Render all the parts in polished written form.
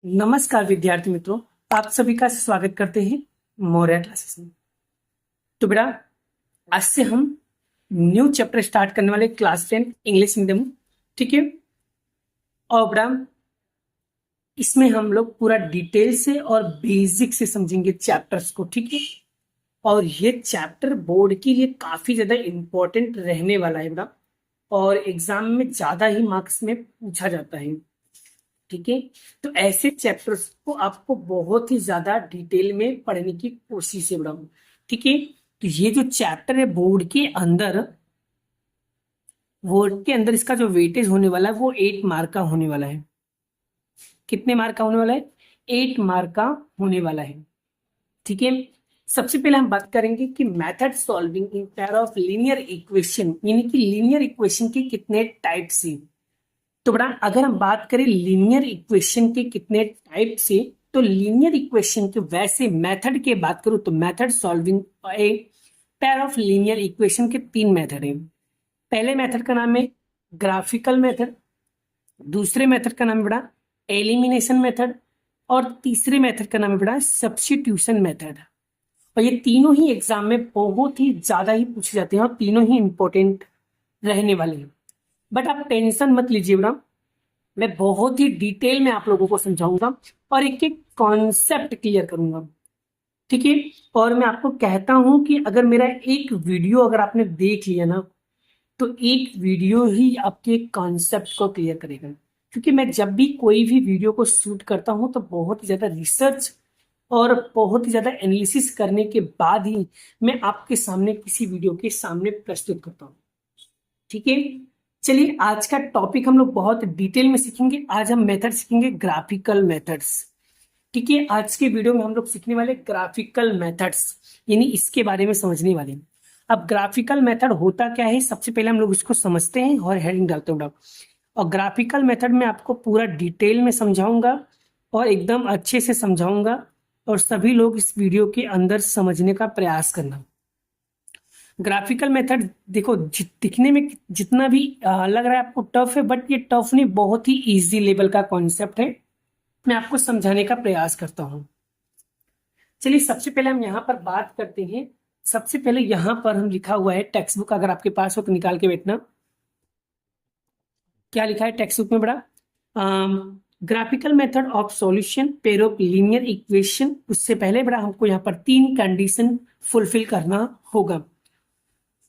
नमस्कार विद्यार्थी मित्रों, आप सभी का स्वागत करते हैं मौर्य क्लासेस में। तो बेटा, आज से हम न्यू चैप्टर स्टार्ट करने वाले क्लास 10 इंग्लिश मीडियम। ठीक है। और बेटा, इसमें हम लोग पूरा डिटेल से और बेसिक से समझेंगे चैप्टर्स को। ठीक है। और ये चैप्टर बोर्ड के लिए काफी ज्यादा इंपॉर्टेंट रहने वाला है बेटा, और एग्जाम में ज्यादा ही मार्क्स में पूछा जाता है। ठीक है। तो ऐसे चैप्टर्स को आपको बहुत ही ज्यादा डिटेल में पढ़ने की कोशिश है बेटा। ठीक है। तो ये जो चैप्टर है बोर्ड के अंदर इसका जो वेटेज होने वाला है वो 8 मार्क का होने वाला है। कितने मार्क का होने वाला है? 8 मार्क का होने वाला है। ठीक है। सबसे पहले हम बात करेंगे कि method solving in pair of linear equation, यानी कि लीनियर इक्वेशन के कितने टाइप्स हैं। तो बेटा, अगर हम बात करें लीनियर इक्वेशन के कितने टाइप से, तो लीनियर इक्वेशन के वैसे मेथड के बात करूं तो method solving a pair of linear equation के 3 मेथड हैं। पहले मेथड का नाम है ग्राफिकल मेथड, दूसरे मेथड का नाम है बेटा एलिमिनेशन मेथड, और तीसरे मेथड का नाम है बेटा सब्स्टिट्यूशन मेथड। और ये तीनों ही एग्जाम में बहुत ही ज्यादा ही पूछे जाते हैं और तीनों ही इंपॉर्टेंट रहने वाले हैं। बट आप टेंशन मत लीजिए बेटा, मैं बहुत ही डिटेल में आप लोगों को समझाऊंगा और एक एक कॉन्सेप्ट क्लियर करूंगा। ठीक है। और मैं आपको कहता हूं कि अगर मेरा एक वीडियो अगर आपने देख लिया ना, तो एक वीडियो ही आपके कॉन्सेप्ट को क्लियर करेगा। क्योंकि मैं जब भी कोई भी वीडियो को शूट करता हूं तो बहुत ही ज्यादा रिसर्च और बहुत ही ज्यादा एनालिसिस करने के बाद ही मैं आपके सामने किसी वीडियो के सामने प्रस्तुत करता हूं। ठीक है। चलिए, आज का टॉपिक हम लोग बहुत डिटेल में सीखेंगे। आज हम मेथड सीखेंगे ग्राफिकल मेथड्स। ठीक है। आज के वीडियो में हम लोग सीखने वाले ग्राफिकल मेथड्स, यानी इसके बारे में समझने वाले हैं। अब ग्राफिकल मेथड होता क्या है, सबसे पहले हम लोग इसको समझते हैं और हेडिंग डालते हैं। और ग्राफिकल मेथड में आपको पूरा डिटेल में समझाऊंगा और एकदम अच्छे से समझाऊंगा, और सभी लोग इस वीडियो के अंदर समझने का प्रयास करना। ग्राफिकल मेथड देखो, दिखने में जितना भी लग रहा है आपको टफ है, बट ये टफ नहीं, बहुत ही इजी लेवल का कॉन्सेप्ट है। मैं आपको समझाने का प्रयास करता हूं। चलिए, सबसे पहले हम यहाँ पर बात करते हैं। सबसे पहले यहाँ पर हम लिखा हुआ है टेक्स्ट बुक, अगर आपके पास हो तो निकाल के बैठना। क्या लिखा है टेक्स्ट बुक में बड़ा? Graphical method of solution pair of linear equation. उससे पहले बड़ा हमको यहाँ पर 3 कंडीशन फुलफिल करना होगा,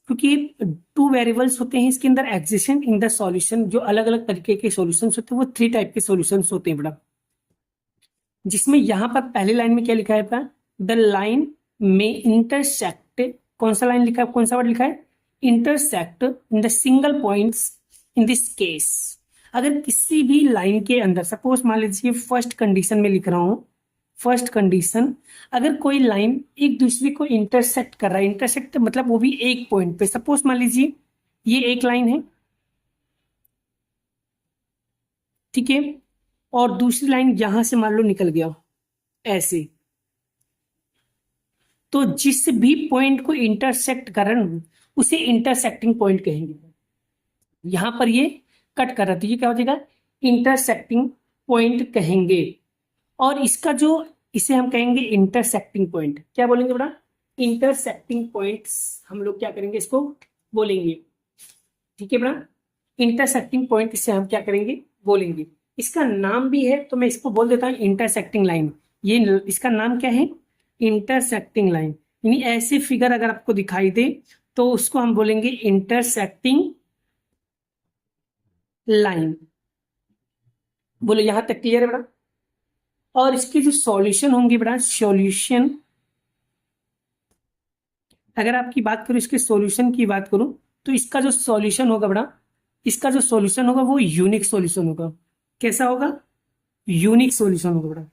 क्योंकि 2 वेरिएबल्स होते हैं इसके अंदर एग्जिस्टेंट इन द सॉल्यूशन। जो अलग अलग तरीके के सॉल्यूशंस होते हैं वो 3 टाइप के सॉल्यूशंस होते हैं बड़ा। जिसमें यहां पर पहले लाइन में क्या लिखा है बड़ा? द लाइन में इंटरसेक्ट। कौन सा लाइन लिखा है, कौन सा वर्ड लिखा है? Intersect in the single points in this case. अगर किसी भी लाइन के अंदर, सपोज मान लीजिए फर्स्ट कंडीशन में लिख रहा हूं, फर्स्ट कंडीशन, अगर कोई लाइन एक दूसरे को इंटरसेक्ट कर रहा है, इंटरसेक्ट मतलब वो भी एक पॉइंट पे, सपोज मान लीजिए ये एक लाइन है, ठीक है, और दूसरी लाइन यहां से मान लो निकल गया ऐसे, तो जिस भी पॉइंट को इंटरसेक्ट कर रहे हैं उसे इंटरसेक्टिंग पॉइंट कहेंगे। यहां पर ये कट कर रहा है तो ये क्या हो जाएगा? इंटरसेक्टिंग पॉइंट कहेंगे। और इसका जो, इसे हम कहेंगे इंटरसेक्टिंग पॉइंट। क्या बोलेंगे बेटा? इंटरसेक्टिंग पॉइंट्स हम लोग क्या करेंगे, इसको बोलेंगे। ठीक है बेटा, इंटरसेक्टिंग पॉइंट इसे हम क्या करेंगे, बोलेंगे। इसका नाम भी है तो मैं इसको बोल देता हूँ इंटरसेक्टिंग लाइन। ये इसका नाम क्या है? Intersecting line. यानी ऐसे फिगर अगर आपको दिखाई दे तो उसको हम बोलेंगे इंटरसेक्टिंग लाइन। बोलो, यहां तक क्लियर है बेटा? और इसके जो सॉल्यूशन होंगे बेटा, सॉल्यूशन, अगर आपकी बात करूं, इसके सॉल्यूशन की बात करूं, तो इसका जो सॉल्यूशन होगा बेटा, इसका जो सॉल्यूशन होगा वो यूनिक सॉल्यूशन होगा। कैसा होगा? यूनिक सॉल्यूशन होगा बेटा।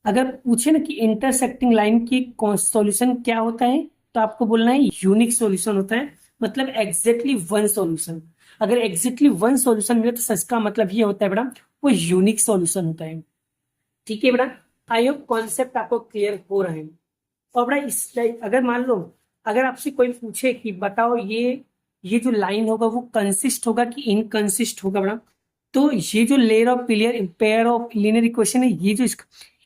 अगर पूछे ना कि इंटरसेक्टिंग लाइन की सॉल्यूशन क्या होता है, तो आपको बोलना है यूनिक सॉल्यूशन होता है, मतलब एग्जैक्टली वन सॉल्यूशन। अगर एग्जैक्टली वन सॉल्यूशन मिले तो इसका मतलब ये होता है बेटा वो यूनिक सॉल्यूशन होता है। ठीक है बेटा, आई होप कॉन्सेप्ट आपको क्लियर हो रहा है। और बेटा इस अगर मान लो, अगर आपसे कोई पूछे कि बताओ ये जो लाइन होगा वो कंसिस्ट होगा कि इनकंसिस्ट होगा बेटा, तो ये जो layer of pair of linear equation है, ये जो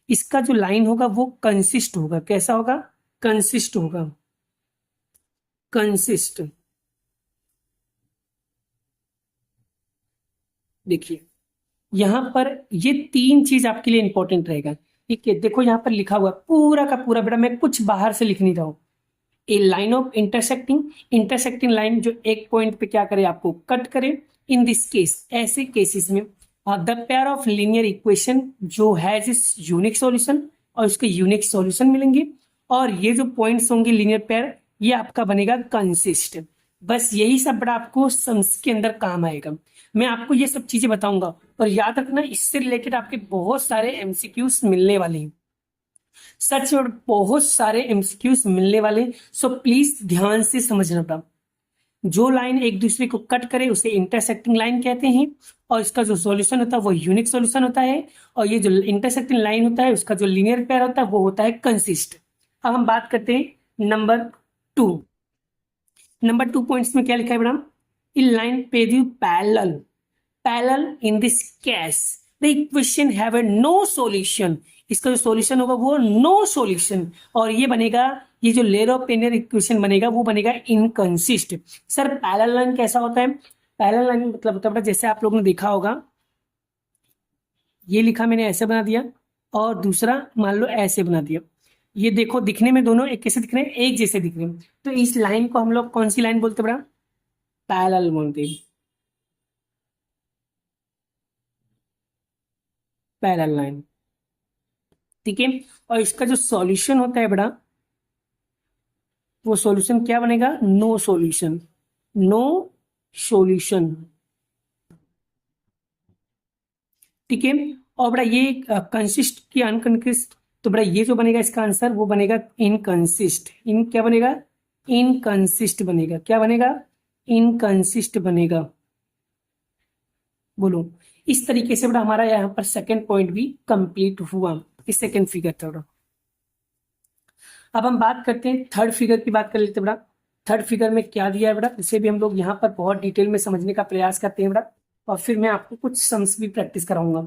इसका जो लाइन होगा वो कंसिस्ट होगा। कैसा होगा? कंसिस्ट होगा। कंसिस्ट। देखिए यहां पर ये तीन चीज आपके लिए इंपॉर्टेंट रहेगा। ठीक है, देखो यहां पर लिखा हुआ है पूरा का पूरा, बेटा मैं कुछ बाहर से लिख नहीं रहा हूं। ए लाइन ऑफ इंटरसेक्टिंग लाइन जो एक पॉइंट पे क्या करे, आपको कट करे। इन दिस केस, ऐसे केसेस में the pair of linear equation जो हैज इस यूनिक सॉल्यूशन और उसके यूनिक सॉल्यूशन मिलेंगे, और ये जो पॉइंट्स होंगे लीनियर पेयर, ये आपका बनेगा कंसिस्ट। बस यही सब बड़ा आपको सम्स के अंदर काम आएगा। मैं आपको ये सब चीजें बताऊंगा, और याद रखना इससे रिलेटेड आपके बहुत सारे एमसीक्यूज मिलने वाले हैं। सच में बहुत सारे एमसीक्यूज मिलने वाले, सो प्लीज ध्यान से समझना पड़ा। जो लाइन एक दूसरे को कट करे उसे इंटरसेक्टिंग लाइन कहते हैं, और इसका जो सॉल्यूशन होता है वो यूनिक सॉल्यूशन होता है, और ये जो इंटरसेक्टिंग लाइन होता है उसका जो लीनियर पेयर होता है वो होता है कंसिस्ट। अब हम बात करते हैं नंबर 2। नंबर 2 पॉइंट्स में क्या लिखा है मैडम? इन लाइन पे the parallel in this case the equation have no solution. इसका जो सॉल्यूशन होगा वो नो सॉल्यूशन, और ये बनेगा, ये जो लेयर ऑफ लीनियर इक्वेशन बनेगा वो बनेगा इनकंसिस्ट। सर पैरेलल लाइन कैसा होता है? पैरेलल लाइन मतलब होता है, जैसे आप लोगों ने देखा होगा, ये लिखा मैंने ऐसे बना दिया, और दूसरा मान लो ऐसे बना दिया। ये देखो दिखने में दोनों एक कैसे दिख रहे हैं? एक जैसे दिख रहे हैं। तो इस लाइन को हम लोग कौन सी लाइन बोलते हैं? बड़ा पैरेलल बोलते हैं, पैरेलल लाइन। ठीक है, और इसका जो सॉल्यूशन होता है बड़ा, वो सॉल्यूशन क्या बनेगा? No solution. No solution. ठीक है, और बड़ा ये कंसिस्ट की अनकंसिस्ट, तो बड़ा ये जो बनेगा इसका आंसर वो बनेगा इनकंसिस्ट। इन क्या बनेगा? इनकंसिस्ट बनेगा। क्या बनेगा? इनकंसिस्ट बनेगा। बोलो। इस तरीके से बड़ा हमारा यहाँ पर सेकंड पॉइंट भी कंप्लीट हुआ। इस सेकंड फिगर था बड़ा। अब हम बात करते हैं थर्ड फिगर की, बात कर लेते हैं बड़ा। थर्ड फिगर में क्या दिया है बड़ा, इसे भी हम लोग यहाँ पर बहुत डिटेल में समझने का प्रयास करते हैं बड़ा, और फिर मैं आपको कुछ सम्स भी प्रैक्टिस कराऊंगा।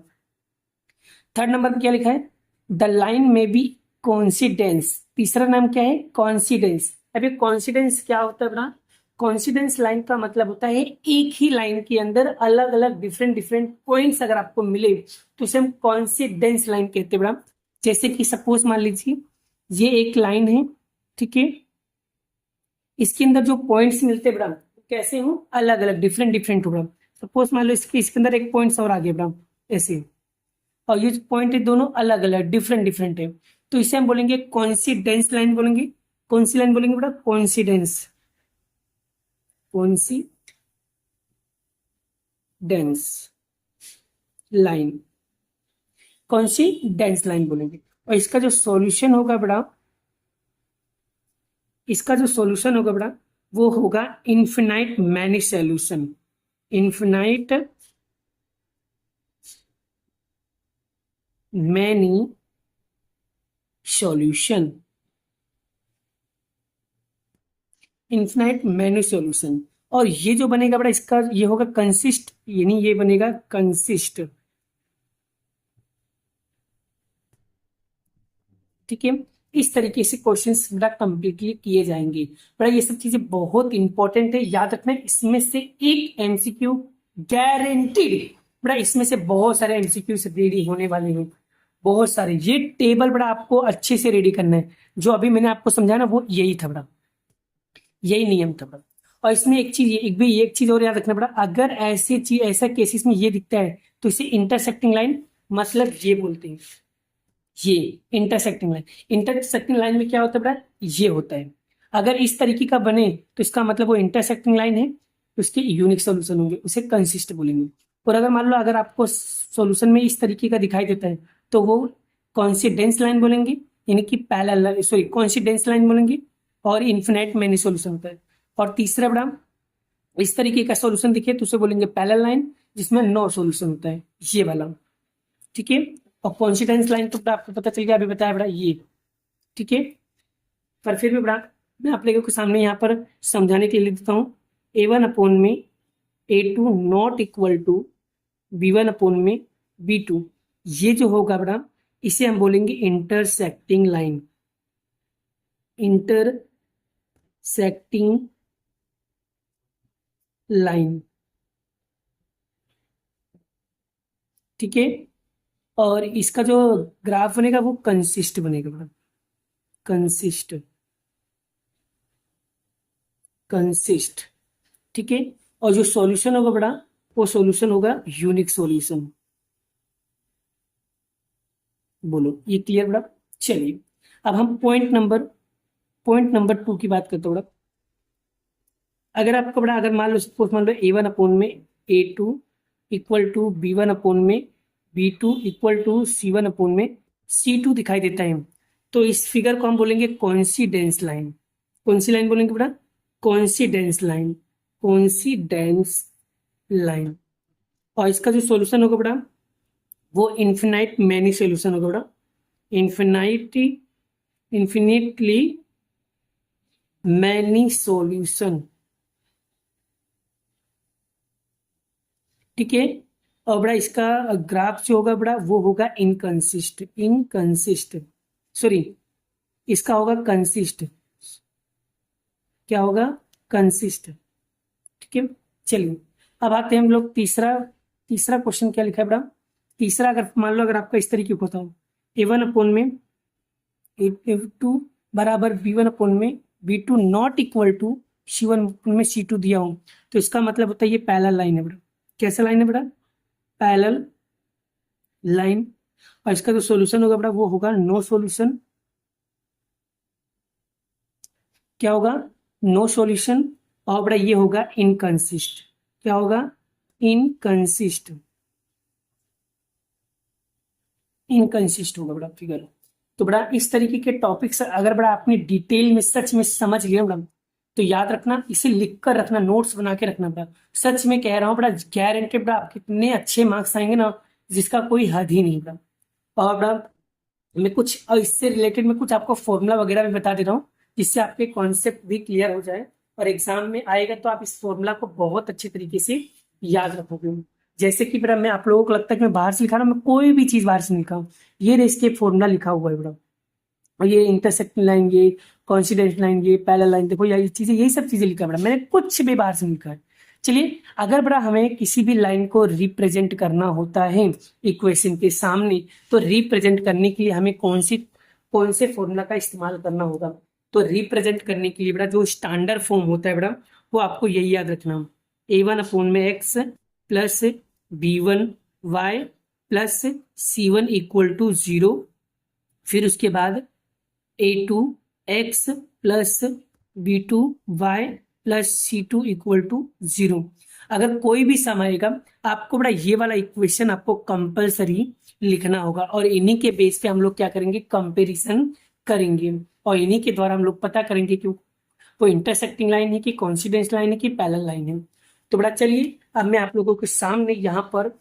थर्ड नंबर पे क्या लिखा है? द लाइन में बी कॉन्सिडेंस। तीसरा नाम क्या है? कॉन्सिडेंस। अब ये कॉन्सिडेंस क्या होता है बड़ा? कॉन्सिडेंस लाइन का मतलब होता है एक ही लाइन के अंदर अलग अलग डिफरेंट डिफरेंट पॉइंट्स अगर आपको मिले तो उसे हम कॉन्सिडेंस लाइन कहते हैं बड़ा। जैसे कि सपोज मान लीजिए ये एक लाइन है, ठीक है, इसके अंदर जो पॉइंट्स मिलते हैं बड़ा कैसे हो? अलग अलग डिफरेंट डिफरेंट हो बड़ा। सपोज मान लो इसके अंदर एक पॉइंट्स और आ गए बड़ा ऐसे, और ये पॉइंट है दोनों अलग अलग डिफरेंट डिफरेंट है, तो इसे हम बोलेंगे कॉन्सिडेंस लाइन बोलेंगे। कौन सी लाइन बोलेंगे बेटा? Coincidence. Coincidence line. Coincidence line बोलेंगे। और इसका जो सॉल्यूशन होगा बेटा, इसका जो सॉल्यूशन होगा बेटा वो होगा infinite many solution. Infinite many solution. Infinite many solution. और ये जो बनेगा बेटा इसका ये होगा कंसिस्ट, यानी ये बनेगा कंसिस्ट। ठीक है, इस तरीके से क्वेश्चंस बेटा कंप्लीटली किए जाएंगे। बेटा ये सब चीजें बहुत इंपॉर्टेंट है, याद रखना। इसमें से एक एमसीक्यू गारंटीड, बेटा इसमें से बहुत सारे एमसीक्यू रेडी होने वाले हैं, बहुत सारे। ये टेबल बड़ा आपको अच्छे से रेडी करना है। जो अभी मैंने आपको समझाया ना वो यही था बड़ा, यही नियम था बड़ा। और इसमें एक चीज और याद रखना बड़ा, अगर ऐसी चीज ऐसा केसेस में ये दिखता है तो इसे इंटरसेक्टिंग लाइन मतलब ये बोलते हैं। ये इंटरसेक्टिंग लाइन में क्या होता है बेटा? ये होता है। अगर इस तरीके का बने तो इसका मतलब वो इंटरसेक्टिंग लाइन है, तो इसके यूनिक सॉल्यूशन होंगे, उसे कंसिस्ट बोलेंगे। और अगर मान लो अगर आपको सॉल्यूशन में इस तरीके का दिखाई देता है तो वो कॉन्सिडेंस लाइन बोलेंगे, यानी कि पैरेलल, सॉरी कॉन्सिडेंस लाइन बोलेंगे। और इन्फिनाइट मैनी सॉल्यूशन होता है। और तीसरा बड़ा, इस तरीके का सॉल्यूशन दिखे तो उसे बोलेंगे पैरेलल लाइन, जिसमें नो सॉल्यूशन होता है, ये वाला। ठीक है, और कॉन्सिडेंस लाइन तो आपको पता चल गया, अभी बताया बड़ा ये। ठीक है, पर फिर भी बड़ा मैं आप लोगों के सामने यहाँ पर समझाने के लिए लिख देता हूँ। A1 अपॉन में A2 not equal to B1 upon में B2, ये जो होगा बड़ा इसे हम बोलेंगे इंटरसेक्टिंग लाइन, इंटरसेक्टिंग लाइन, ठीक है। और इसका जो ग्राफ बनेगा वो कंसिस्ट बनेगा बड़ा, कंसिस्ट, कंसिस्ट, ठीक है। और जो सॉल्यूशन होगा बड़ा वो सॉल्यूशन होगा यूनिक सॉल्यूशन। बोलो ये क्लियर बड़ा। चलिए अब हम पॉइंट नंबर 2 की बात करते हैं बड़ा। अगर आपका बड़ा अगर मान लो सपोज मान लो A1 अपॉन में A2 equal to B1 upon में B2 equal to C1 upon में C2 दिखाई देता है, तो इस फिगर को हम बोलेंगे कॉन्सिडेंस लाइन। कौन सी लाइन बोलेंगे बेटा? Coincidence line, coincidence line. और इसका जो सॉल्यूशन होगा बेटा वो इन्फिनाइट मैनी सॉल्यूशन होगा बेटा, इन्फिनिटली मैनी सॉल्यूशन, ठीक है। और बड़ा इसका ग्राफ जो होगा बड़ा वो होगा इनकंसिस्ट, सॉरी इसका होगा कंसिस्ट, क्या होगा? कंसिस्ट, ठीक है। चलिए अब आते हैं हम लोग तीसरा क्वेश्चन क्या लिखा है बड़ा। तीसरा अगर मान लो अगर आपका इस तरीके का होता हो A1 अपॉन में A2 बराबर B1 अपॉन में B2 not equal to C1 upon में C2 दिया हो, तो इसका मतलब होता है ये पैरेलल लाइन है बेटा। कैसा लाइन है बेटा? Parallel line. और इसका जो सॉल्यूशन होगा बेटा वो होगा नो सॉल्यूशन, क्या होगा? No solution. और बेटा ये होगा इनकंसिस्ट, क्या होगा? इनकंसिस्ट, इनकंसिस्ट होगा बड़ा फिगर। तो बड़ा इस तरीके के टॉपिक्स अगर बड़ा आपने डिटेल में सच में समझ लिया बड़ा तो याद रखना, इसे लिख कर रखना, नोट्स बना के रखना बड़ा। सच में कह रहा हूँ बड़ा, गारंटेड बड़ा आपके इतने अच्छे मार्क्स आएंगे ना जिसका कोई हद ही नहीं बड़ा। और बड़ा मैं कुछ इससे रिलेटेड मैं कुछ आपको फॉर्मूला वगैरह भी बता दे रहा हूँ जिससे आपके कॉन्सेप्ट भी क्लियर हो जाए और एग्जाम में आएगा तो आप इस फॉर्मूला को बहुत अच्छे तरीके से याद रखोगे। जैसे कि बेटा मैं आप लोगों को लगता है कि मैं बाहर से लिखा रहा हूँ, मैं कोई भी चीज बाहर से नहीं लिखा हूँ, ये इसके फॉर्मूला लिखा हुआ है बेटा। और ये इंटरसेक्टिंग लाइन, ये कॉन्सिडेंस लाइन, ये पैरेलल लाइन, देखो ये चीजें, यही सब चीजें लिखा है बेटा, मैंने कुछ भी बाहर से नहीं लिखा है। चलिए अगर बड़ा हमें किसी भी लाइन को रिप्रेजेंट करना होता है इक्वेशन के सामने, तो रिप्रेजेंट करने के लिए हमें कौन से फॉर्मूला का इस्तेमाल करना होगा? तो रिप्रेजेंट करने के लिए बेटा जो स्टैंडर्ड फॉर्म होता है बेटा वो आपको यही याद रखना, A1 अपॉन में x plus B1 y plus C1 equal to 0, फिर उसके बाद A2 x plus B2 y plus C2 equal to 0। अगर कोई भी सम आएगा आपको बड़ा ये वाला इक्वेशन आपको कंपलसरी लिखना होगा और इन्हीं के बेस पे हम लोग क्या करेंगे? कंपैरिजन करेंगे और इन्हीं के द्वारा हम लोग पता करेंगे कि वो इंटरसेक्टिंग लाइन है कि कॉन्सिडेंस लाइन है कि पैरेलल लाइन है। तो बड़ा चलिए अब मैं आप लोगों के सामने यहाँ पर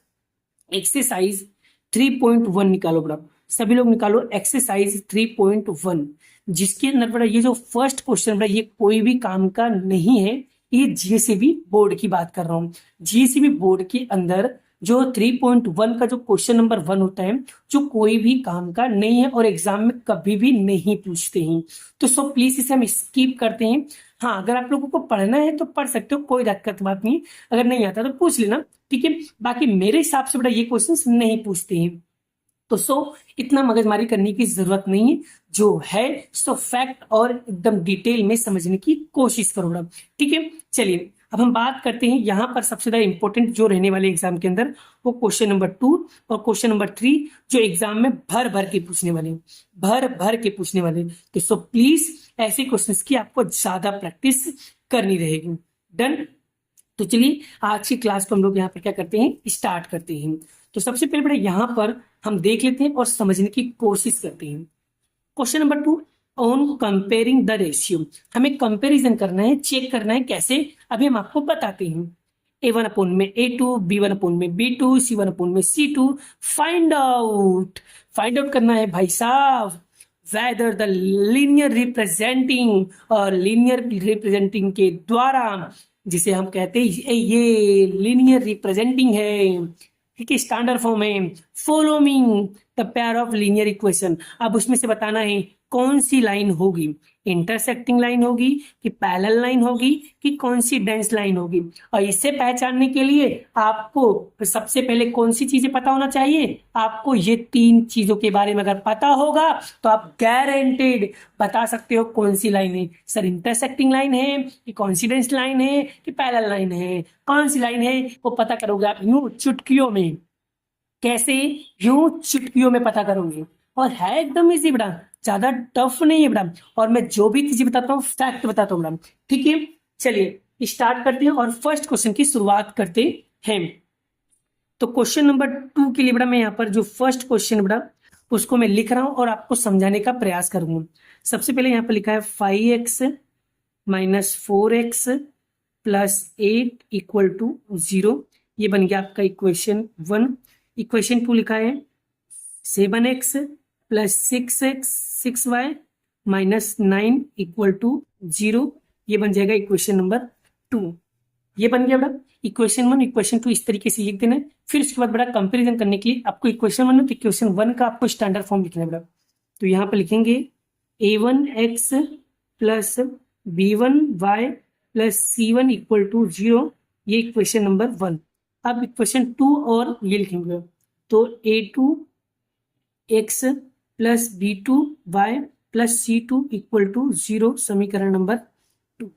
एक्सरसाइज 3.1 निकालो बड़ा, सभी लोग निकालो एक्सरसाइज 3.1, जिसके अंदर बड़ा ये जो फर्स्ट क्वेश्चन बड़ा ये कोई भी काम का नहीं है, ये जीएसईबी बोर्ड की बात कर रहा हूँ। जीएसईबी बोर्ड के अंदर जो 3.1 का जो क्वेश्चन नंबर 1 होता है जो कोई भी काम का नहीं है और एग्जाम में कभी भी नहीं पूछते हैं, तो सो प्लीज इसे हम स्किप करते हैं। हाँ अगर आप लोगों को पढ़ना है तो पढ़ सकते हो, कोई दिक्कत बात नहीं, अगर नहीं आता तो पूछ लेना, ठीक है। बाकी मेरे हिसाब से बेटा ये क्वेश्चंस नहीं पूछते हैं, तो सो इतना मगजमारी करने की जरूरत नहीं है, जो है सो फैक्ट और एकदम डिटेल में समझने की कोशिश करो बेटा, ठीक है। चलिए अब हम बात करते हैं यहाँ पर सबसे ज्यादा इंपॉर्टेंट जो रहने वाले एग्जाम के अंदर वो क्वेश्चन नंबर 2 और क्वेश्चन नंबर 3 जो एग्जाम में भर भर के पूछने वाले, भर भर के पूछने वाले। तो सो प्लीज ऐसे क्वेश्चंस की आपको ज्यादा प्रैक्टिस करनी रहेगी। डन। तो चलिए आज की क्लास को हम लोग यहाँ पर क्या करते हैं? स्टार्ट करते हैं। तो सबसे पहले बेटा यहाँ पर हम देख लेते हैं और समझने की कोशिश करते हैं। Question number 2 on comparing the ratio, हमें कंपैरिजन करना है, चेक करना है कैसे, अभी हम आपको बताते हैं। A1 अपॉन में A2, B1 अपॉन में B2, C1 अपॉन में C2, फाइंड आउट करना है भाई साहब वेदर द लीनियर रिप्रेजेंटिंग, और लीनियर रिप्रेजेंटिंग के द्वारा जिसे हम कहते हैं ये लीनियर रिप्रेजेंटिंग है, ठीक है, स्टैंडर्ड फॉर्म है follow me the pair of linear equation. अब उसमें से बताना है कौन सी लाइन होगी, इंटरसेक्टिंग लाइन होगी कि पैरेलल लाइन होगी कि कॉन्सिडेंस लाइन होगी। और इसे पहचानने के लिए आपको सबसे पहले कौन सी चीजें पता होना चाहिए, आपको ये तीन चीजों के बारे में अगर पता होगा तो आप गारंटेड बता सकते हो कौन सी लाइन है। सर इंटरसेक्टिंग लाइन है कि कॉन्सिडेंस लाइन है कि पैरेलल लाइन है, कौन सी लाइन है वो पता करोगे आप यूं चुटकियों में। कैसे? यूं चुटकियों में पता करोगे। और है एकदम इजी बेटा, ज्यादा टफ नहीं है बेटा। और मैं जो भी चीजें बताता हूँ फैक्ट बताता हूँ बेटा। ठीक है, चलिए स्टार्ट करते हैं और फर्स्ट क्वेश्चन की शुरुआत करते हैं। तो क्वेश्चन नंबर 2 के लिए बेटा मैं यहाँ पर जो फर्स्ट क्वेश्चन बेटा उसको मैं लिख रहा हूँ और आपको समझाने का प्रयास करूंगा। सबसे पहले यहाँ पर लिखा है 5x minus 4x plus 8 equal to 0। ये बन गया आपका इक्वेशन 1। इक्वेशन 2 लिखा है 7x plus 6y minus 9 equal to 0। ये बन जाएगा इक्वेशन नंबर 2। ये बन गया बेटा इक्वेशन 1। इक्वेशन 2 इस तरीके से लिख देना है। फिर उसके बाद बेटा कंपैरिजन करने के लिए आपको इक्वेशन 1 तो इक्वेशन 1 का आपको स्टैंडर्ड फॉर्म लिखना है बेटा। तो यहाँ पर लिखेंगे a1x plus b1y plus c1 equal to 0। ये इक्वेशन नंबर 1। अब इक्वेशन 2 और ये लिखेंगे तो a2x plus b2y plus c2 equal to 0 समीकरण नंबर 2।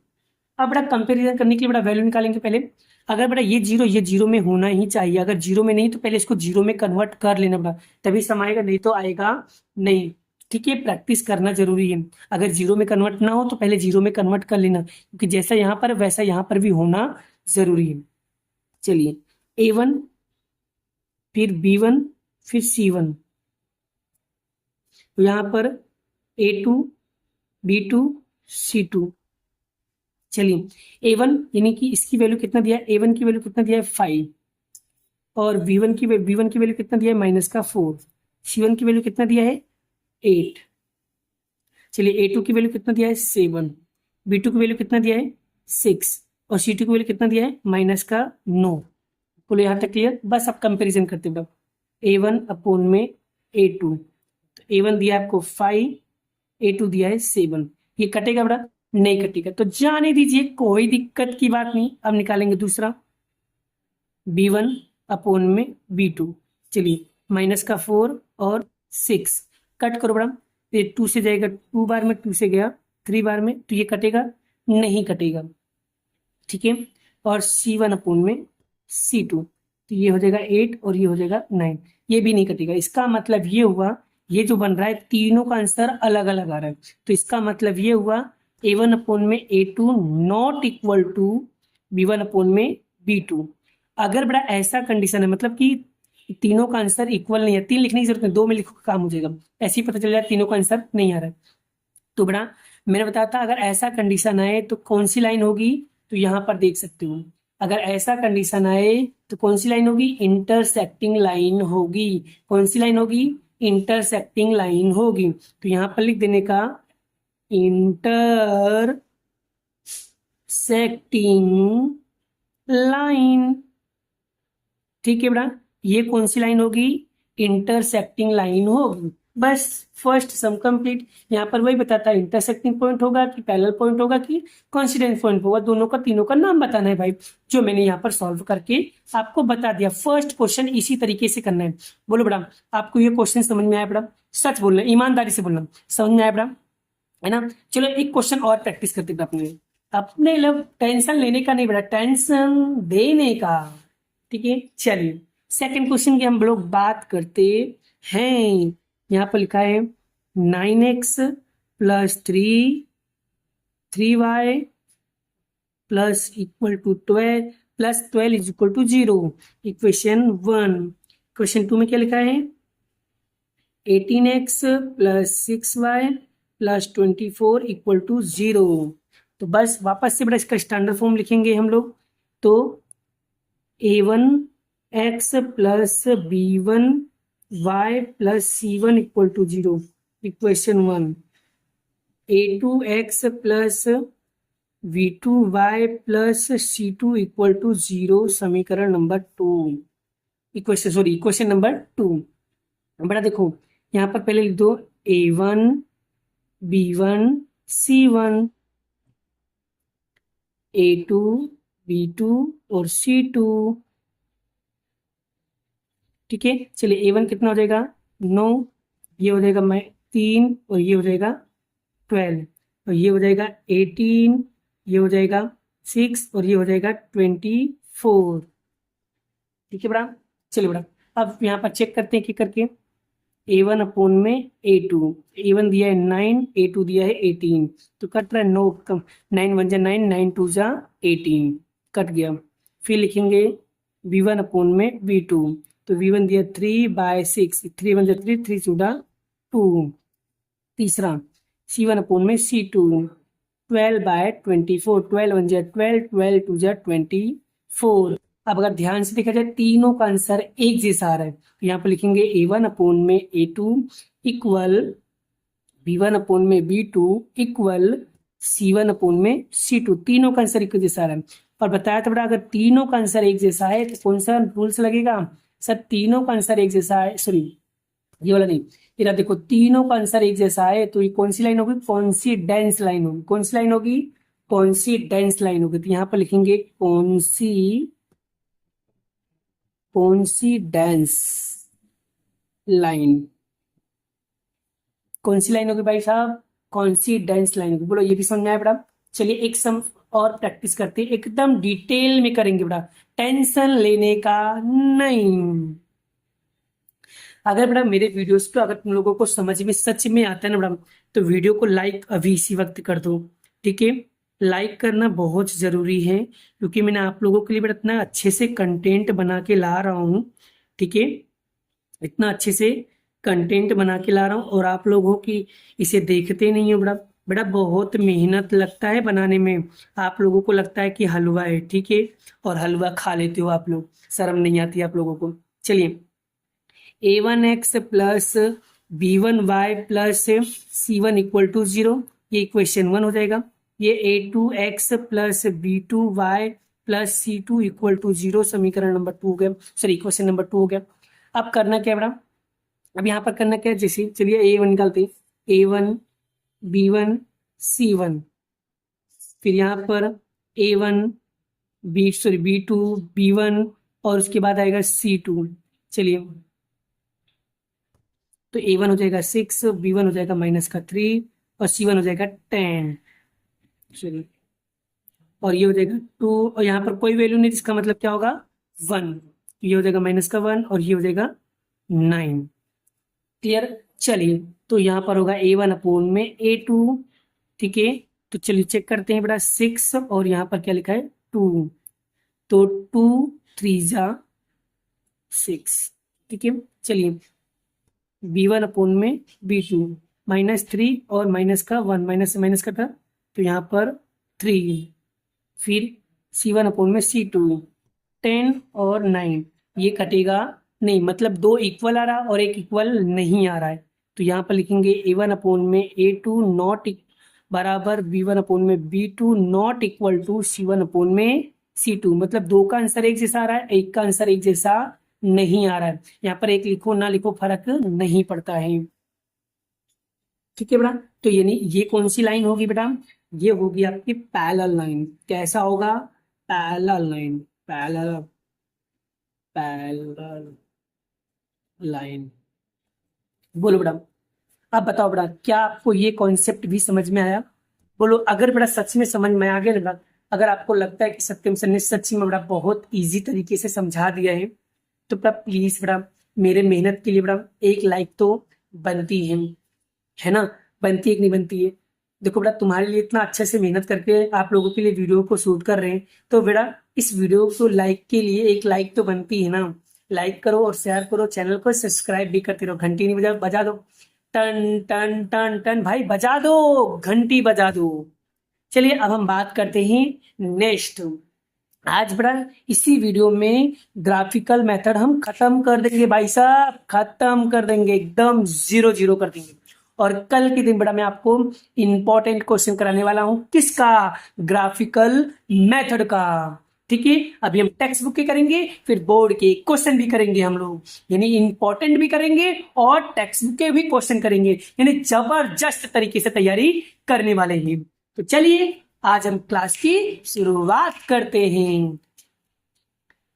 अब बेटा कंपेरिजन करने के लिए बेटा वैल्यू निकालेंगे पहले। अगर बेटा ये जीरो में होना ही चाहिए, अगर जीरो में नहीं तो पहले इसको जीरो में कन्वर्ट कर लेना बेटा, तभी सम आएगा, नहीं तो आएगा नहीं। ठीक है, प्रैक्टिस करना जरूरी है। अगर जीरो में कन्वर्ट ना हो तो पहले जीरो में कन्वर्ट कर लेना, क्योंकि जैसा यहाँ पर वैसा यहाँ पर भी होना जरूरी है। चलिए a1 फिर b1 फिर c1, तो यहाँ पर a2 b2 c2। चलिए a1 यानी कि इसकी वैल्यू कितना दिया है, a1 की वैल्यू कितना दिया है 5 और b1 की वैल्यू कितना दिया है -4। c1 की वैल्यू कितना दिया है 8। चलिए a2 की वैल्यू कितना दिया है 7, b2 की वैल्यू कितना दिया है 6 और c2 की वैल्यू कितना दिया है -9। बोलो यहाँ तक क्लियर। बस आप कंपेरिजन करते हो a1 अपॉन में a2। तो a1 दिया है आपको 5, a2 दिया है 7। ये कटेगा बेटा? नहीं कटेगा, तो जाने दीजिए, कोई दिक्कत की बात नहीं। अब निकालेंगे दूसरा b1 अपॉन में b2। चलिए -4 और 6 कट करो बेटा। ये 2 से जाएगा 2 बार में, 2 से गया 3 बार में, तो ये कटेगा नहीं कटेगा। ठीक है, और c1 अपॉन में c2, तो ये हो जाएगा 8 और ये हो जाएगा 9, ये भी नहीं कटेगा। इसका मतलब ये हुआ ये जो बन रहा है तीनों का आंसर अलग अलग आ रहा है। तो इसका मतलब ये हुआ a1 अपॉन में a2 not equal to b1 upon में b2। अगर बड़ा ऐसा कंडीशन है, मतलब कि तीनों का आंसर इक्वल नहीं है, 3 लिखने की जरूरत नहीं, 2 में लिखो काम हो जाएगा। ऐसे ही पता चल जाए तीनों का आंसर नहीं आ रहा है। तो बड़ा मैंने बताया था अगर ऐसा कंडीशन आए तो कौन सी लाइन होगी, तो यहाँ पर देख सकते हो। अगर ऐसा कंडीशन आए तो कौन सी लाइन होगी, इंटरसेक्टिंग लाइन होगी। कौन सी लाइन होगी, इंटरसेक्टिंग लाइन होगी। तो यहाँ पर लिख देने का इंटरसेक्टिंग लाइन। ठीक है बेटा, ये कौन सी लाइन होगी, इंटरसेक्टिंग लाइन होगी। बस फर्स्ट सम कंप्लीट। यहाँ पर वही बताता है इंटरसेक्टिंग पॉइंट होगा कि पैरेलल पॉइंट होगा कि कॉन्सिडेंट पॉइंट होगा, दोनों का तीनों का नाम बताना है भाई, जो मैंने यहाँ पर सॉल्व करके आपको बता दिया। फर्स्ट क्वेश्चन इसी तरीके से करना है। बोलो बेटा आपको ये क्वेश्चन समझ में आया बेटा? सच बोलना, ईमानदारी से बोलना, समझ में आया बेटा, है ना? चलो एक क्वेश्चन और प्रैक्टिस करते अपने अपने लोग, टेंशन लेने का नहीं बेटा, टेंशन देने का। ठीक है, चलिए सेकंड क्वेश्चन की हम लोग बात करते हैं। यहाँ पर लिखा है 9x plus 3y plus equal to 12 plus 12 is equal to 0। Equation 1। Question 2 में क्या लिखा है 18x plus 6y plus 24 equal to 0। तो बस वापस से बड़ा इसका स्टैंडर्ड फॉर्म लिखेंगे हम लोग। तो a1x plus b1y plus c1 equal to 0, equation 1। a2x plus v2y plus c2 equal to 0, समीकरण नंबर 2। Equation number 2। बेटा देखो यहाँ पर पहले लिख दो A1 B1 C1, A2 B2 और C2। ठीक है, चलिए A1 कितना हो जाएगा 9, ये हो जाएगा 3 और ये हो जाएगा 12 और ये हो जाएगा 18, ये हो जाएगा 6 और ये हो जाएगा 24। ठीक है बेटा, चलिए बेटा अब यहाँ पर चेक करते हैं कि करके A1 अपॉन में A2, A1 दिया है 9, A2 दिया है 18, तो कट रहा है 9 कम, 9 1 जा 9, 9 2 जा 18, कट गया। फिर लिखेंगे V1 अपॉन में V2, तो V1 दिया 3/6, 3 1 जा 3, 3 2 2। तीसरा C1 अपॉन में C2, 12/24, 12 1 जा 12, 12 2 जा 24। अब अगर ध्यान से देखा जाए तीनों का आंसर एक जैसा आ रहा है, तो यहाँ पर लिखेंगे A1 अपॉन में A2 इक्वल B1 अपॉन में B2 इक्वल C1 अपॉन में C2, तीनों का आंसर एक जैसा आ रहा है। और बताया था बेटा अगर तीनों का आंसर एक जैसा है तो कौन सा रूल्स लगेगा सर, तीनों का आंसर एक जैसा है, सॉरी ये वाला नहीं, इधर देखो तीनों का आंसर एक जैसा है तो ये कौन सी लाइन होगी, कॉन्सिडेंस लाइन होगी। कौन सी लाइन होगी, कॉन्सिडेंस लाइन होगी। तो यहाँ पर लिखेंगे कॉन्सिडेंस लाइन। कौन सी लाइन होगी भाई साहब, कॉन्सिडेंस लाइन होगी। बोलो ये भी समझ में आया बेटा। चलिए एक सम और प्रैक्टिस करते हैं, एकदम डिटेल में करेंगे बेटा, टेंशन लेने का नहीं। अगर बेटा मेरे वीडियोस को अगर तुम लोगों को समझ में सच में आता है ना बेटा, तो वीडियो को लाइक अभी इसी वक्त कर दो। ठीक है, लाइक करना बहुत ज़रूरी है क्योंकि मैंने आप लोगों के लिए बेटा इतना अच्छे से कंटेंट बना के ला रहा हूँ। ठीक है, इतना अच्छे से कंटेंट बना के ला रहा हूँ और आप लोग हो कि इसे देखते नहीं हो बेटा। बेटा बहुत मेहनत लगता है बनाने में, आप लोगों को लगता है कि हलवा है, ठीक है, और हलवा खा लेते हो आप लोग, शर्म नहीं आती आप लोगों को। चलिए A1x plus B1y plus C1 equal to 0, ये इक्वेशन 1 हो जाएगा। ये A2x plus B2y plus C2 equal to 0 समीकरण नंबर 2 हो गया, सॉरी इक्वेशन नंबर 2 हो गया। अब करना क्या बेटा, अब यहाँ पर करना क्या है, जैसे चलिए A1 निकालते हैं, A1 B1 C1, फिर यहाँ पर A1 B2 B1 और उसके बाद आएगा C2। चलिए तो A1 हो जाएगा 6, B1 हो जाएगा -3 और C1 हो जाएगा 10। चलिए और ये हो जाएगा 2 और यहाँ पर कोई वैल्यू नहीं, इसका मतलब क्या होगा 1, तो ये हो जाएगा -1 और ये हो जाएगा 9। क्लियर। चलिए तो यहाँ पर होगा A1 अपॉन में A2। ठीक है, तो चलिए चेक करते हैं बेटा 6 और यहाँ पर क्या लिखा है 2, तो 2 3 जा 6। ठीक है, चलिए B1 अपॉन में B2, -3 और माइनस का 1, माइनस से माइनस कटा तो यहाँ पर 3, फिर C1 अपॉन में C2, 10 और 9, ये कटेगा नहीं, मतलब 2 इक्वल आ रहा और एक इक्वल नहीं आ रहा है, तो यहाँ पर लिखेंगे A1 अपॉन में A2 नॉट बराबर B1 अपॉन में B2 not equal to C1 upon में C2, मतलब 2 का आंसर एक जैसा आ रहा है, एक का आंसर एक जैसा नहीं आ रहा है। यहाँ पर एक लिखो ना लिखो फर्क नहीं पड़ता है। ठीक है बेटा, तो ये कौन सी लाइन होगी बेटा, ये होगी आपकी पैरेलल लाइन। कैसा होगा, parallel line, parallel parallel line. बोलो बेटा, अब बताओ बेटा क्या आपको ये कॉन्सेप्ट भी समझ में आया। बोलो अगर बेटा सच में समझ में आ गया बेटा, अगर आपको लगता है कि सत्यम सर ने सच में बेटा बहुत इजी तरीके से समझा दिया है, तो बेटा प्लीज बेटा मेरे मेहनत के लिए बेटा एक लाइक तो बनती है ना, बनती है कि नहीं बनती है। देखो बेटा तुम्हारे लिए इतना अच्छे से मेहनत करके आप लोगों के लिए वीडियो को शूट कर रहे हैं, तो बेटा इस वीडियो को लाइक के लिए एक लाइक तो बनती है ना। लाइक करो और शेयर करो, चैनल को सब्सक्राइब भी करते रहो, घंटी नहीं बजा दो, टन टन टन टन भाई बजा दो, घंटी बजा दो। चलिए अब हम बात करते हैं नेक्स्ट। आज बड़ा इसी वीडियो में ग्राफिकल मेथड हम खत्म कर देंगे भाई साहब, खत्म कर देंगे, एकदम 0 कर देंगे। और कल के दिन बड़ा मैं आपको इंपॉर्टेंट क्वेश्चन कराने वाला हूं, किसका, ग्राफिकल मेथड का। ठीक है, अभी हम टेक्स्ट बुक के करेंगे, फिर बोर्ड के क्वेश्चन भी करेंगे हम लोग, यानी इंपॉर्टेंट भी करेंगे और टेक्स्ट बुक के भी क्वेश्चन करेंगे, यानी जबरदस्त तरीके से तैयारी करने वाले हैं। तो चलिए आज हम क्लास की शुरुआत करते हैं।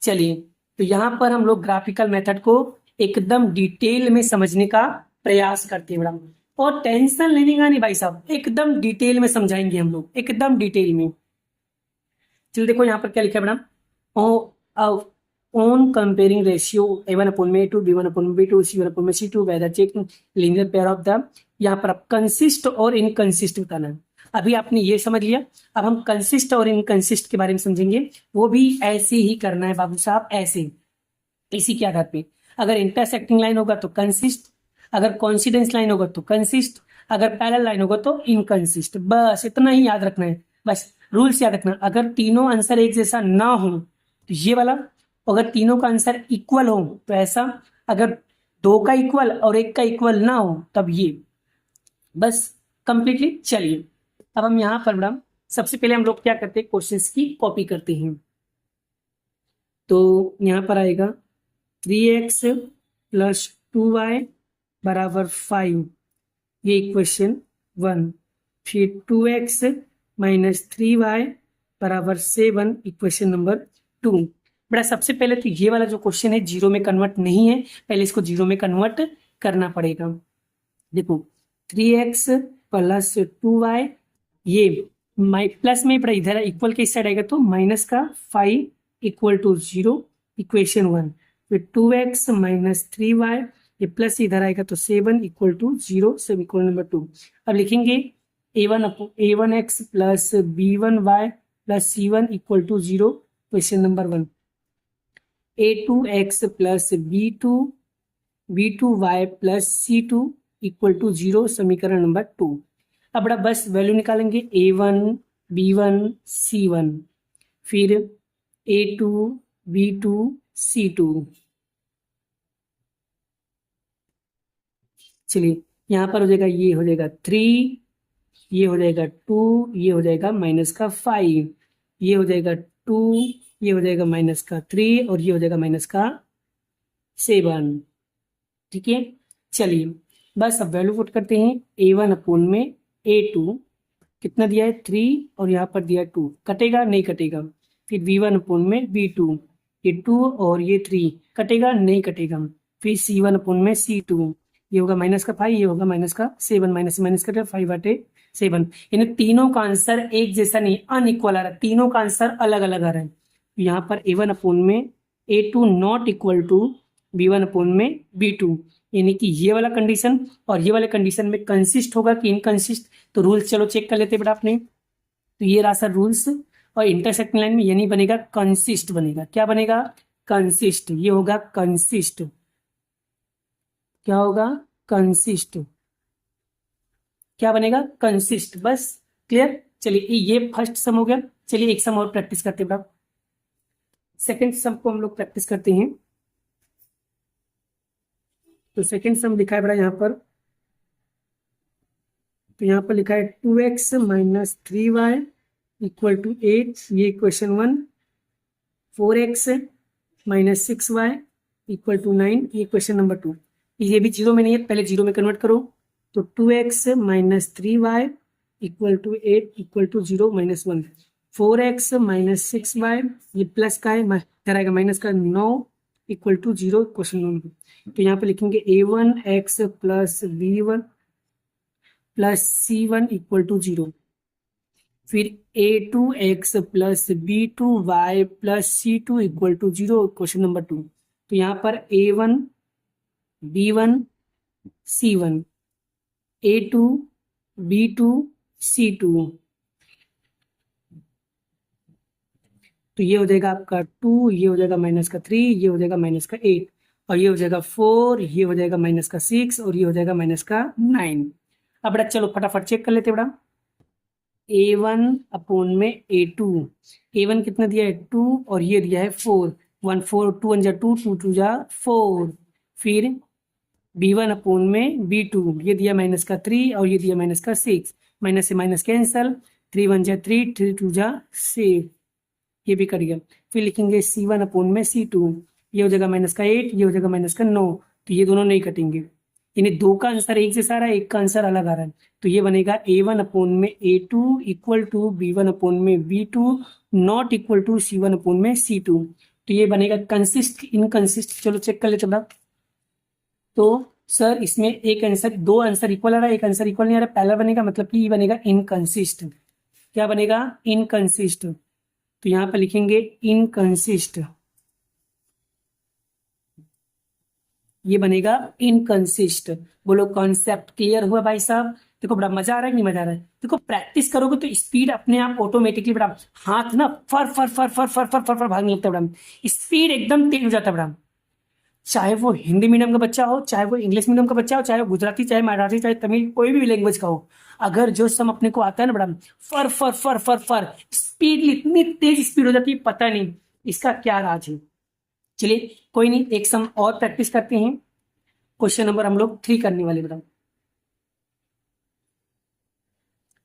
चलिए, तो यहां पर हम लोग ग्राफिकल मेथड को एकदम डिटेल में समझने का प्रयास करते हैं मैडम, और टेंशन लेने का नहीं भाई साहब, एकदम डिटेल में समझाएंगे हम लोग, एकदम डिटेल में। चलिए देखो यहाँ पर क्या लिखा है madam, on comparing ratio a1 upon में a2 b1 अपॉन में b2 c1 अपॉन में c2 whether check linear pair of the, यहाँ पर आप कंसिस्ट और इनकंसिस्ट बताना है। अभी आपने ये समझ लिया, अब हम कंसिस्ट और इनकंसिस्ट के बारे में समझेंगे, वो भी ऐसे ही करना है बाबू साहब, ऐसे इसी के आधार पे। अगर इंटरसेक्टिंग लाइन होगा तो कंसिस्ट, अगर कॉन्सिडेंस लाइन होगा तो कंसिस्ट, अगर पैरेलल लाइन होगा तो इनकंसिस्ट, बस इतना ही याद रखना है। बस रूल्स याद रखना, अगर तीनों आंसर एक जैसा ना हो तो ये वाला, अगर तीनों का आंसर इक्वल हो तो ऐसा, अगर दो का इक्वल और एक का इक्वल ना हो तब ये, बस कंप्लीटली। चलिए अब हम यहाँ पर मैडम सबसे पहले हम लोग क्या करते हैं, क्वेश्चंस की कॉपी करते हैं। तो यहाँ पर आएगा 3x प्लस 2y बराबर 5, ये इक्वेशन 1। फिर 2x माइनस 3y बराबर 7, इक्वेशन नंबर 2। बेटा सबसे पहले तो ये वाला जो क्वेश्चन है जीरो में कन्वर्ट नहीं है, पहले इसको जीरो में कन्वर्ट करना पड़ेगा। देखो 3x प्लस 2y, ये प्लस में बड़ा इधर इक्वल के इस साइड आएगा तो माइनस का 5 इक्वल टू 0, इक्वेशन 1। फिर 2x माइनस 3y, ये प्लस इधर आएगा तो 7 इक्वल टू 0, सब इक्वल नंबर 2। अब लिखेंगे a1x plus b1y plus c1 equal to 0, question number 1। a2x plus b2y plus c2 equal to 0, समीकरण नंबर 2। अब बड़ा बस वैल्यू निकालेंगे a1 b1 c1, फिर a2 b2 c2। चलिए यहाँ पर हो जाएगा, ये हो जाएगा 3, ये हो जाएगा 2, ये हो जाएगा माइनस का 5, ये हो जाएगा 2, ये हो जाएगा माइनस का 3 और ये हो जाएगा माइनस का 7। ठीक है, चलिए बस अब वैल्यू पुट करते हैं। a1 अपॉन में a2 कितना दिया है 3 और यहाँ पर दिया 2, कटेगा नहीं कटेगा। फिर b1 अपॉन में b2, ये 2 और ये 3, कटेगा नहीं कटेगा। फिर c1 अपॉन में c2, ये होगा माइनस का 5, ये होगा माइनस का 7, माइनस से माइनस कटेगा 5 बटे 7, यानी तीनों का आंसर एक जैसा नहीं, अनइक्वल आ रहा है, तीनों का आंसर अलग अलग आ रहा है। तो यहाँ पर a1 अपॉन में a2 not equal to b1 upon में b2, यानी कि ये वाला कंडीशन और ये वाले कंडीशन में कंसिस्ट होगा कि इनकंसिस्ट। तो रूल्स चलो चेक कर लेते बेटा आपने, तो ये रहा सर रूल्स, और इंटरसेक्टिंग लाइन में ये नहीं बनेगा, कंसिस्ट बनेगा। क्या बनेगा, कंसिस्ट, ये होगा कंसिस्ट, क्या होगा कंसिस्ट, क्या बनेगा कंसिस्ट, बस क्लियर। चलिए ये फर्स्ट सम हो गया, चलिए एक सम और प्रैक्टिस करते हैं। सेकंड सम को हम लोग प्रैक्टिस करते हैं। तो सेकंड सम लिखा है बड़ा यहाँ पर, तो यहाँ पर लिखा है 2x minus 3y equal to 8, ये equation 1। 4x minus 6y equal to 9, ये क्वेश्चन नंबर 2। ये भी जीरो में नहीं है, पहले जीरो में कन्वर्ट करो। तो 2x minus 3y equal to 8 equal to 0 minus 1। 4x minus 6y, ये प्लस का है, इधर आएगा माइनस का 9 इक्वल टू 0, क्वेश्चन नंबर। तो यहाँ पे लिखेंगे a1x plus b1 plus c1 equal to 0। फिर a2x plus b2y plus c2 equal to 0, question number 2। तो यहाँ पर a1 b1 c1, a2 b2 c2, तो ये हो जाएगा आपका 2, ये हो जाएगा माइनस का 3, ये हो जाएगा माइनस का 8, और ये हो जाएगा 4, ये हो जाएगा माइनस का 6 और ये हो जाएगा माइनस का 9। अब बेटा चलो फटाफट चेक कर लेते बेटा। a1 अपॉन में a2, a1 कितना दिया है 2 और ये दिया है 4, 1 4 2 1 2 2 2 4। फिर b1 अपॉन में b2, ये दिया माइनस का 3 और ये दिया माइनस का 6, माइनस से माइनस कैंसल, 3 1 3 3 2 6। ये भी कट गया। फिर लिखेंगे C1 अपॉन में C2, ये हो जाएगा -8, ये हो जाएगा -9, तो ये दोनों नहीं कटेंगे, यानी दो का आंसर एक जैसा आ रहा है, एक का आंसर अलग आ रहा है। तो ये बनेगा A1 अपॉन में A2 equal to B1 upon में B2 not equal to C1 upon में C2। तो ये बनेगा कंसिस्ट इनकंसिस्ट, चलो चेक कर लेते हैं। तो सर इसमें एक आंसर, दो आंसर इक्वल आ रहा है, एक आंसर इक्वल नहीं आ रहा है, पहला बनेगा मतलब कि ये बनेगा इनकंसिस्ट। क्या बनेगा? इनकंसिस्ट। तो यहां पर लिखेंगे इनकंसिस्ट, ये बनेगा इनकंसिस्ट। बोलो कॉन्सेप्ट क्लियर हुआ भाई साहब? देखो बड़ा मजा आ रहा है, नहीं मजा आ रहा है? देखो प्रैक्टिस करोगे तो स्पीड अपने आप ऑटोमेटिकली बड़ा, हाथ ना फर फर फर फर फर फर फर फर भागने लगता है बड़ा, स्पीड एकदम तेज हो जाता है बड़ा। चाहे वो हिंदी मीडियम का बच्चा हो, चाहे वो इंग्लिश मीडियम का बच्चा हो, चाहे वो गुजराती, चाहे मराठी, चाहे तमिल, कोई भी लैंग्वेज का हो, अगर जो सम अपने को आता है ना बड़ा, फर फर फर फर फर स्पीड, इतनी तेज स्पीड हो जाती है, पता नहीं इसका क्या राज है। चलिए कोई नहीं, एक सम और प्रैक्टिस करते हैं। क्वेश्चन नंबर हम लोग 3 करने वाले बताओ।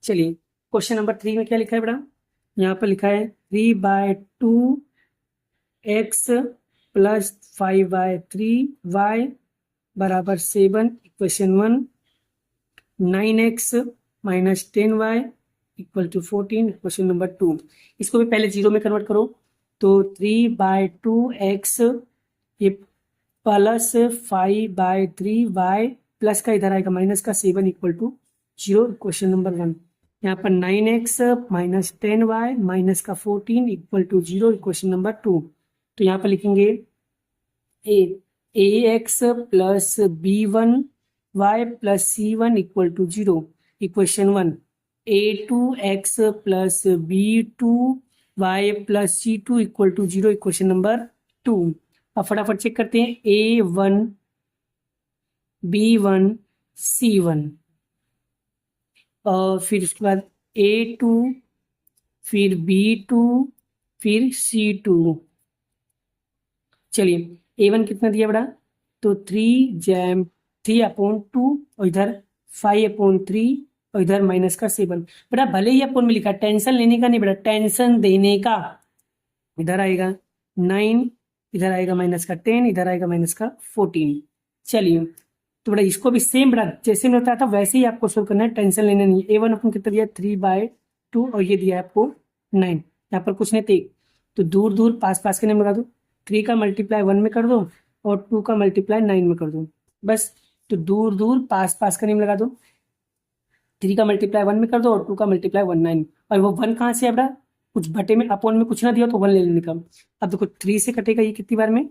चलिए क्वेश्चन नंबर 3 में क्या लिखा है बेटा? यहाँ पर लिखा है 3/2x प्लस 5/3y बराबर 7 equation 1, 9x minus 10y equal to 14 equation number 2। इसको भी पहले जीरो में कन्वर्ट करो। तो 3/2x ये प्लस 5/3y प्लस का इधर आएगा माइनस का 7 इक्वल टू 0 इक्वेशन नंबर 1। यहाँ पर 9x माइनस 10y माइनस का 14 इक्वल टू 0 इक्वेशन नंबर 2। तो यहाँ पर लिखेंगे ax plus b1y plus c1 equal to 0 equation 1, a2x plus b2y plus c2 equal to 0 equation number 2। अब फटाफट चेक करते हैं, a1 b1 c1 और फिर उसके बाद a2 फिर b2 फिर c2। चलिए a1 कितना दिया बड़ा? तो 3/2 और इधर 5/3 और इधर माइनस का 7। बड़ा भले ही अपोन में लिखा, टेंशन लेने का नहीं बड़ा, टेंशन देने का। इधर आएगा 9, इधर आएगा माइनस का 10, इधर आएगा माइनस का 14। चलिए तो बड़ा इसको भी सेम बड़ा जैसे मैं बताया था वैसे ही आपको सोल्व करना है, टेंशन लेना नहीं है। a1 अपन कितना दिया? 3/2 और ये दिया है आपको 9। यहाँ पर कुछ नहीं थे, तो दूर दूर पास पास के नेम लगा दो, 3 का मल्टीप्लाई 1 में कर दो और 2 का मल्टीप्लाई 9 में कर दो, बस। तो दूर दूर पास पास का नेम लगा दो, 3 का मल्टीप्लाई 1 में कर दो और 2 का मल्टीप्लाई 1 9। और वो 1 कहाँ से है बड़ा? कुछ बटे में अपॉन में कुछ ना दिया तो 1 ले लेने का। अब देखो 3 से कटेगा ये कितनी बार में?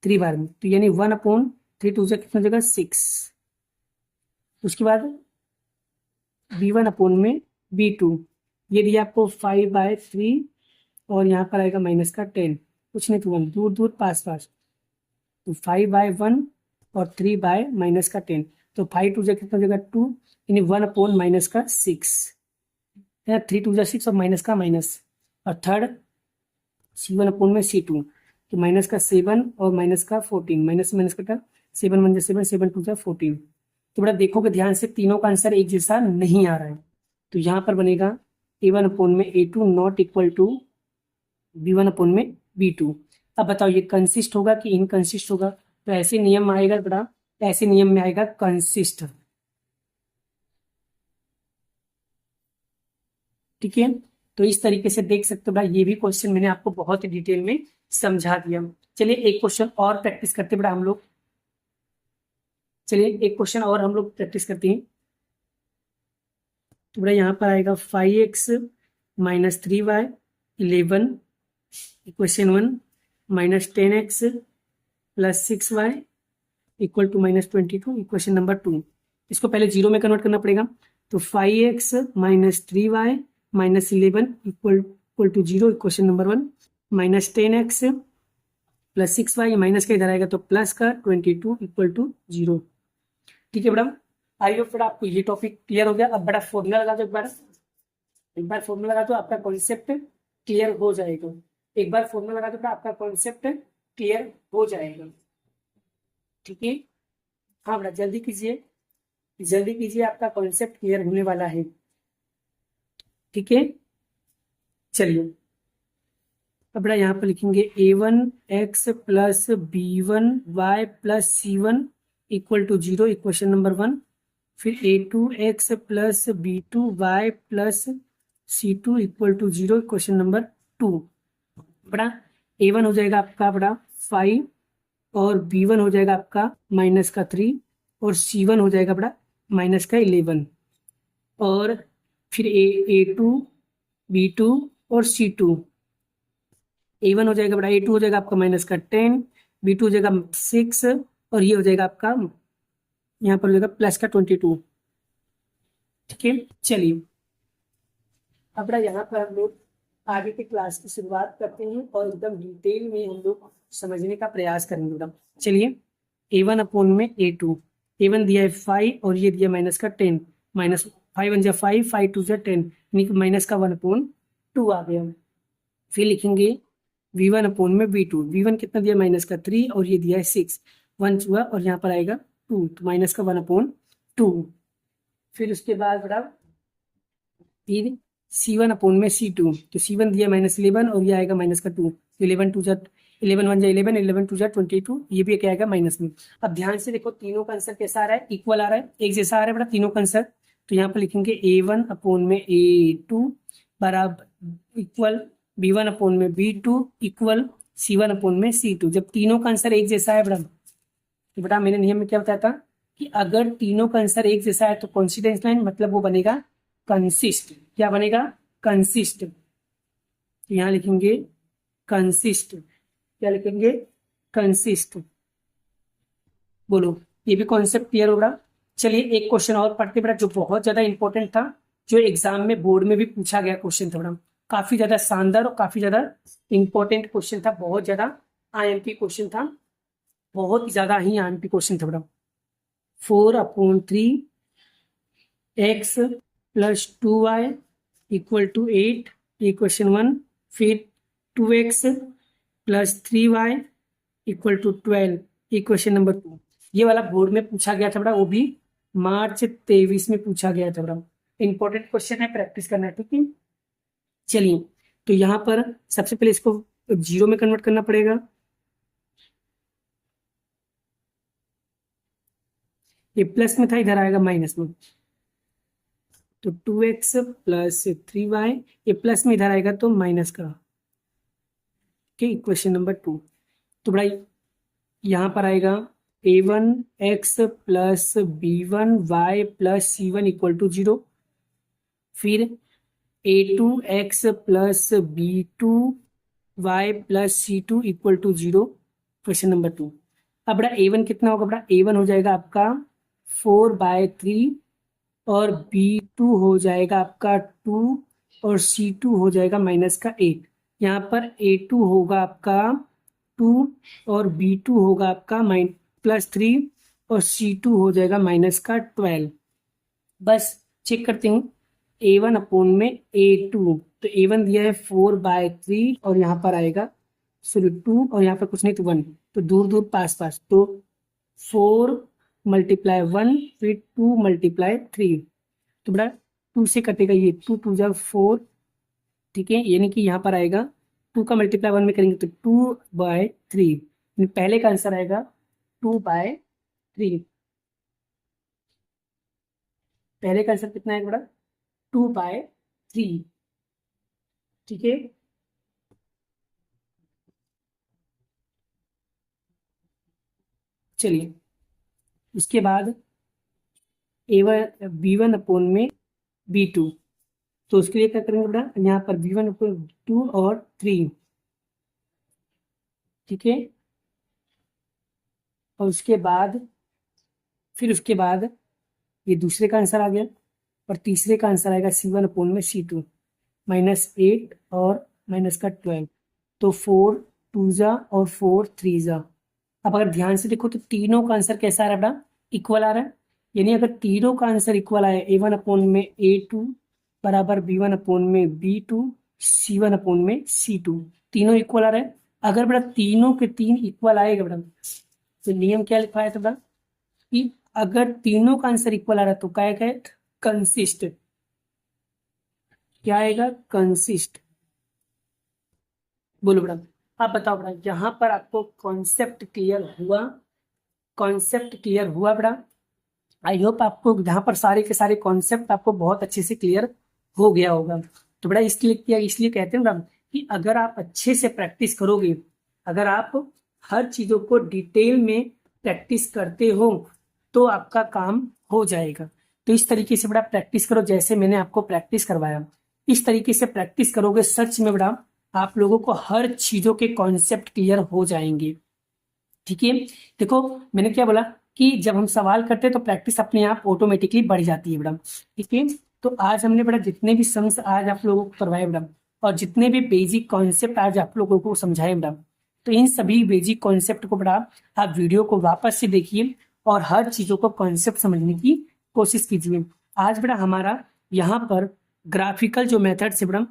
3 बार में, तो यानी 1/3 2 से कितना जगह 6। उसके बाद b1 अपॉन में b2 ये दिया आपको 5/3 और यहाँ पर आएगा माइनस का 10, कुछ नहीं तो 1, दूर दूर पास पास, तो 5/1 और 3 माइनस का 10, तो 5 2 कितना जगह 2, यानी 1/- माइनस का 6 है, 3 2 6 और माइनस का माइनस। और थर्ड c1 अपॉन में c2, तो माइनस का 7 और माइनस का 14, माइनस माइनस कटा 7 1 7 7 2 14। तो बड़ा देखोगे ध्यान से, तीनों का आंसर एक जैसा नहीं आ रहा है, तो यहाँ पर बनेगा a1 अपॉन में a2 not equal to b1 upon में b2। अब बताओ ये कंसिस्ट होगा कि इनकंसिस्ट होगा? तो ऐसे नियम में आएगा बड़ा, ऐसे नियम में आएगा कंसिस्ट। ठीक है, तो इस तरीके से देख सकते हो बड़ा, ये भी क्वेश्चन मैंने आपको बहुत ही डिटेल में समझा दिया। चलिए एक क्वेश्चन और प्रैक्टिस करते बड़ा हम लोग। चलिए एक क्वेश्चन और हम लोग प्रैक्टिस करते हैं। तो बड़ा यहाँ पर आएगा 5x minus 3y 11 equation 1 minus 10x plus 6y equal to -22 equation number 2। इसको पहले जीरो में कन्वर्ट करना पड़ेगा। तो 5x minus 3y minus 11 equal to 0 equation number 1, minus 10x plus 6y, minus का इधर आएगा तो प्लस का 22 इक्वल टू 0। ठीक है मैडम, आई होप बेटा आपको ये टॉपिक क्लियर हो गया। अब बड़ा फॉर्मूला लगा दो, एक बार फॉर्मूला लगा दो, आपका कॉन्सेप्ट क्लियर हो जाएगा। एक बार फॉर्मूला लगा दो बेटा, आपका कॉन्सेप्ट क्लियर हो जाएगा। ठीक है, हाँ बेटा जल्दी कीजिए, जल्दी कीजिए, आपका कॉन्सेप्ट क्लियर होने वाला है। ठीक है, चलिए अब बेटा यहाँ पर लिखेंगे a1x plus b1y plus c1 equal to 0, equation number 1। फिर a2x plus b2y plus c2 equal to 0, equation number 2। बड़ा a1 हो जाएगा आपका बड़ा 5 और b1 हो जाएगा आपका -3 और c1 हो जाएगा बड़ा -11 और फिर a2 b2 और c2। a1 हो जाएगा बड़ा a2 हो जाएगा आपका -10, b2 हो जाएगा 6 और ये हो जाएगा आपका यहाँ पर हो जाएगा +22। ठीक है, चलिए अब बड़ा यहाँ पर हम लोग आगे की क्लास की शुरुआत करते हैं और एकदम डिटेल में हम लोग समझने का प्रयास करेंगे बेटा। चलिए a1 अपॉन में a2, a1 दिया है 5 और ये दिया -10, -5 1 जा 5, 5 2 जा 10, यानी कि -1/2 आ गया। फिर लिखेंगे v1 अपॉन में v2, v1 कितना दिया -3 और ये दिया है 6, 1 हुआ और यहाँ पर आएगा 2, तो -1/2। फिर उसके बाद बड़ा फिर c1 अपॉन में c2, तो c1 दिया -11 और ये आएगा -2, 11 2 जा 11 1 जा 11, 11 2 जा 22, ये भी क्या आएगा माइनस में। अब ध्यान से देखो तीनों का आंसर कैसा आ रहा है, इक्वल आ रहा है, एक जैसा आ रहा है बड़ा तीनों का आंसर। तो यहाँ पर लिखेंगे a1 अपॉन में a2 बराबर इक्वल b1 अपॉन में b2 इक्वल c1 अपॉन में c2। जब तीनों का आंसर एक जैसा है बड़ा, तो बेटा मैंने नियम में क्या बताया था कि अगर तीनों का आंसर एक जैसा है तो कॉन्सिडेंस लाइन, मतलब वो बनेगा कंसिस्ट। क्या बनेगा, कंसिस्ट। तो यहाँ लिखेंगे कंसिस्ट, क्या लिखेंगे, कंसिस्ट। बोलो ये भी कॉन्सेप्ट क्लियर होगा। चलिए एक क्वेश्चन और पढ़ते बेटा, जो बहुत ज्यादा इंपॉर्टेंट था, जो एग्जाम में बोर्ड में भी पूछा गया क्वेश्चन था बेटा, काफी ज्यादा शानदार और काफी ज्यादा इंपॉर्टेंट क्वेश्चन था, बहुत ज्यादा आईएमपी क्वेश्चन था, बहुत ज्यादा ही आईएमपी क्वेश्चन था बेटा। 4/3 x plus 2y equal to 8, equation 1। फिर 2x plus 3y equal to 12, equation number 2। ये वाला बोर्ड में पूछा गया था बेटा, वो भी मार्च 23 में पूछा गया था बेटा। इंपॉर्टेंट क्वेश्चन है, प्रैक्टिस करना है, ठीक है। चलिए तो यहाँ पर सबसे पहले इसको 0 में कन्वर्ट करना पड़ेगा। ये प्लस में था, इधर आएगा माइनस में, तो 2x प्लस 3y, ये प्लस में इधर आएगा तो माइनस का। ठीक, इक्वेशन नंबर 2। तो बड़ा यहाँ पर आएगा a1x plus b1y plus c1 equal to 0। फिर a2x plus b2y plus c2 equal to 0, question number 2। अब बड़ा a1 कितना होगा, बड़ा a1 हो जाएगा आपका 4/3 और b2 हो जाएगा आपका 2 और c2 हो जाएगा -8। यहाँ पर a2 होगा आपका 2 और b2 होगा आपका +3 और c2 हो जाएगा -12। बस चेक करते हूँ a1 अपॉन में a2, तो a1 दिया है 4/3 और यहाँ पर आएगा 2 और यहाँ पर कुछ नहीं तो 1, तो दूर दूर पास पास, तो 4 × 1 फिर 2 × 3, तो बड़ा 2 से कटेगा ये, 2 2 जा 4, ठीक है, यानी कि यहाँ पर आएगा 2 का मल्टीप्लाई 1 में करेंगे तो 2/3, पहले का आंसर आएगा 2/3। पहले का आंसर कितना है बड़ा, 2/3, ठीक है। चलिए उसके बाद b1 अपॉन में b2, तो उसके लिए क्या करेंगे बेटा, यहाँ पर b1 अपॉन 2 और 3, ठीक है। और उसके बाद फिर उसके बाद ये दूसरे का आंसर आ गया और तीसरे का आंसर आएगा c1 अपॉन में c2, -8 और -12, तो 4 2 जा और 4 3 जा। अब अगर ध्यान से देखो तो तीनों का आंसर कैसा आ रहा है बेटा, इक्वल आ रहा है। यानी अगर तीनों का आंसर इक्वल आया, a1 अपॉन में a2 बराबर b1 अपॉन में b2, c1 अपॉन में c2, तीनों इक्वल आ रहा है। अगर बेटा तीनों के तीन इक्वल आएगा बेटा, तो नियम क्या लिखवाया था बेटा कि अगर तीनों का आंसर इक्वल आ रहा है तो क्या है, कंसिस्ट। क्या आएगा, कंसिस्ट। बोलो बेटा, आप बताओ बेटा, यहाँ पर आपको कॉन्सेप्ट क्लियर हुआ? कॉन्सेप्ट क्लियर हुआ बेटा? आई होप आपको यहाँ पर सारे के सारे कॉन्सेप्ट आपको बहुत अच्छे से क्लियर हो गया होगा। तो बेटा इसलिए क्या, इसलिए कहते हैं बेटा कि अगर आप अच्छे से प्रैक्टिस करोगे, अगर आप हर चीजों को डिटेल में प्रैक्टिस करते हो तो आपका काम हो जाएगा। तो इस तरीके से बेटा प्रैक्टिस करो, जैसे मैंने आपको प्रैक्टिस करवाया इस तरीके से प्रैक्टिस करोगे, सच में बेटा आप लोगों को हर चीजों के कॉन्सेप्ट क्लियर हो जाएंगे। ठीक है, देखो मैंने क्या बोला कि जब हम सवाल करते हैं तो प्रैक्टिस अपने आप ऑटोमेटिकली बढ़ जाती है बेटा। ठीक है, तो आज हमने बेटा जितने भी सम्स आज आप लोगों को करवाए बेटा, और जितने भी बेसिक कॉन्सेप्ट आज आप लोगों को समझाए बेटा, तो इन सभी बेसिक कॉन्सेप्ट को बेटा आप वीडियो को वापस से देखिए और हर चीजों को कॉन्सेप्ट समझने की कोशिश कीजिए। आज बेटा हमारा यहाँ पर ग्राफिकल जो मेथड से बेटा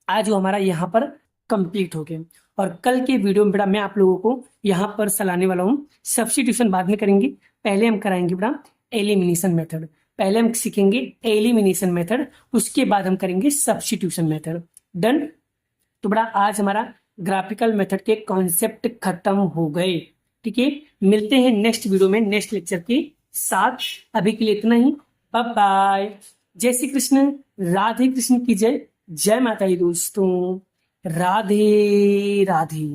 आज वो हमारा यहाँ पर कंप्लीट हो गया, और कल के वीडियो में बेटा मैं आप लोगों को यहाँ पर सलाने वाला हूँ। सब्स्टिट्यूशन बाद में करेंगे, पहले हम कराएंगे बेटा एलिमिनेशन मेथड। पहले हम सीखेंगे एलिमिनेशन मेथड, उसके बाद हम करेंगे सब्स्टिट्यूशन मेथड। डन? तो बेटा आज हमारा ग्राफिकल मेथड के कॉन्सेप्ट खत्म हो गए। ठीक है, मिलते हैं नेक्स्ट वीडियो में नेक्स्ट लेक्चर के साथ। अभी के लिए इतना ही, बाय बाय। जय श्री कृष्ण, राधे कृष्ण की जय। जय माता दी दोस्तों, राधे राधे।